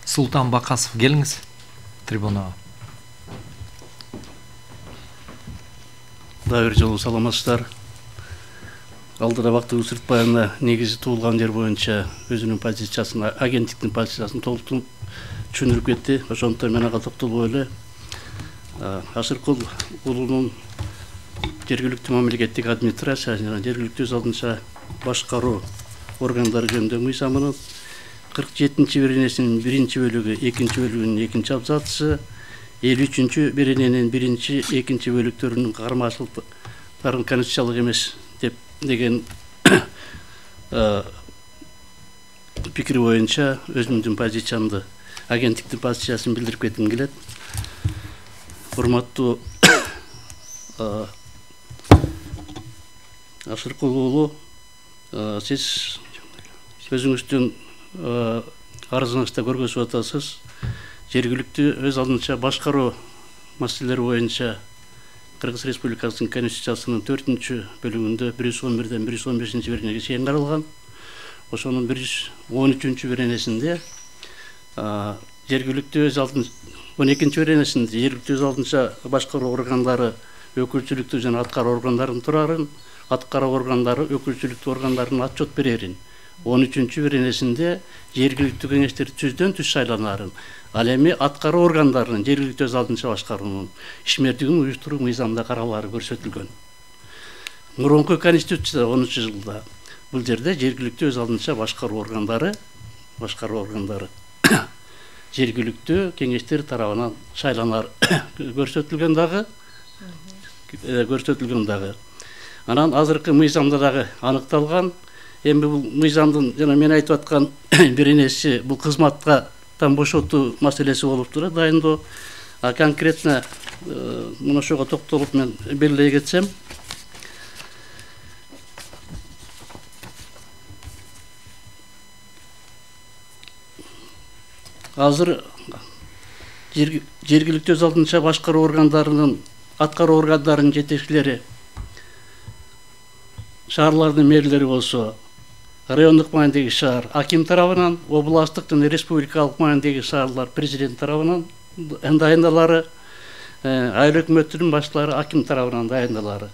Султан Бакасов, келіңіз трибунаға. Дайыр жолу саламатсыздар. Алдыда Бактыгүл Сыртбаевна негизи туулган жер боюнча өзүнүн позициясын, агенттиктин позициясын толуктуу түшүндүрүп кетти. Ошондуктан мен ага токтолбой эле Ашыркул уулунун жергиликтүү мамлекеттик администрация жана жергиликтүү өз алдынча башкаруу органдары жөнүндөгү мыйзамынын 47-ci беренесinin 1-ci bölügü, 2-ci bölügünün 2-ci abzatsı, 53-cü berenenin 1-ci, 2-ci bölüktörünün karmaşılıkların konstitusiyalık emes degen pikiri boyunca özümdün pozisiyamды, agentliktin pozisiyasını bildirip ketkim kelet. Hurmattуу Ашыркул уулу, siz өзүңүздүн арызыңызда көргөзүп атасыз. Жергиликтүү өз алдынча башкаруу маселелери боюнча Кыргыз Республикасынын Конституциясынын 4-cü бөлүгүндө 111-ден 115-ci беренеге чейин каралган. Ошонун 113-cü беренесинде жергиликтүү өз алдынча 12-ci беренесинде жергиликтүү өз алдынча башкаруу органдары өкүлчүлүктүү жана аткаруу органдарын турарын, аткаруу органдары өкүлчүлүктүү органдарына отчет берерин. 13-cü беренесинде жергиликтүү кеңештер түздөн түз шайланарын, ал эми аткаруу органдарынын жергиликтүү өз алдынча башкаруунун ишмердигин уюштуруу мыйзамда каралары көрсөтүлгөн. Мурунку Конституцияда 10-жылда бул жерде жергиликтүү өз алдынча башкаруу органдары жергиликтүү кеңештер тарабынан шайланар көрсөтүлгөн дагы. Анан азыркы мыйзамда дагы аныкталган. Эми бул мыйзамдын жана мен айтып аткан беренеси бул кызматка бошотуу маселеси болуп турат, дайындоо. Конкретно мына ошого токтолуп мен белгилей кетсем, азыр жергиликтүү өз алдынча башкаруу органдарынын, аткаруу органдарынын жетекчилери, шаарлардын мэрлери болсо, райондук маанидеги шаар аким тарабынан, областтык жана республикалык маанидеги шаарлар президент тарабынан дайындалары, айыл өкмөттүнүн башчылары аким тарабынан дайындалары.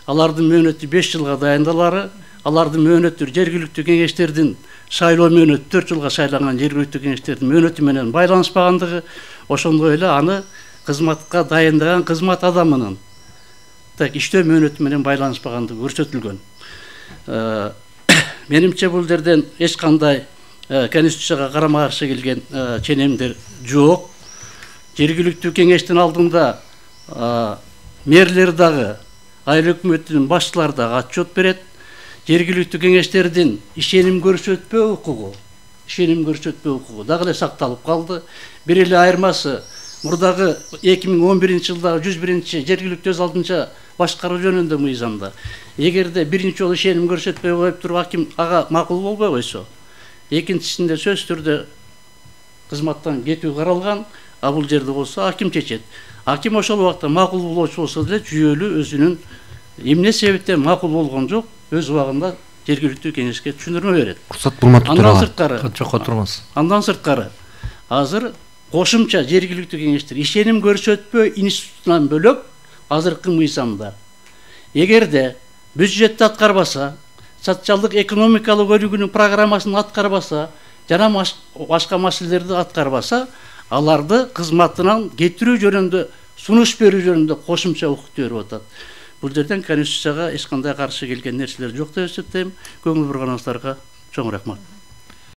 Алардын мөөнөтү 5 жылга дайындалары, алардын мөөнөтү жергиликтүү кеңештердин шайлоо мөөнөтү 4 жылга шайланган жергиликтүү кеңештердин мөөнөтү менен байланыспагандыгы, ошондой эле аны кызматка дайындаган кызмат адамынын иштөө мөөнөтү менен байланыспагандыгы көрсөтүлгөн. Менимче бул жерден эч кандай Конституцияга карама каршы келген ченемдер жок. Жергиликтүү кеңештин алдында мэрлер дагы, айыл өкмөтүнүн башчылары дагы отчет берет. Жергиликтүү кеңештердин ишеним көрсөтпөө укугу дагы эле сакталып калды. Бир эле айырмасы мурдагы 2011-жылдагы 101-ci жергиликтүү өз алдынча башкаруу жөнүндө мыйзамда эгерде биринчи жолу ишеним көрсөтпөй коюп туруп аким ага макул болбой койсо, экинчисинде сөзсүз түрдө кызматтан кетүү каралган, а бул жерде болсо аким чечет. Аким ошол убакта макул болчу болсо деле жүйөлүү өзүнүн эмне себептен макул болгон жок, өз убагында жергиликтүү кеңешке түшүндүрмө берет. Уруксат булматып турабы? Андан сырткары азыр кошумча жергиликтүү кеңештер ишеним көрсөтпөө институтунан бөлөк азыркы мыйзамда эгерде бюджетти аткарбаса, социалдык экономикалык өнүгүүнүн программасын аткарбаса, жана башка маселелерди аткарбаса, аларды кызматынан кетирүү жөнүндө, сунуш берүү жөнүндө кошумча укук берип атат. Бул жерден Конституцияга эч кандай каршы келген нерселер жок деп эсептейм. Көңүл бурганыңыздарга чоң рахмат.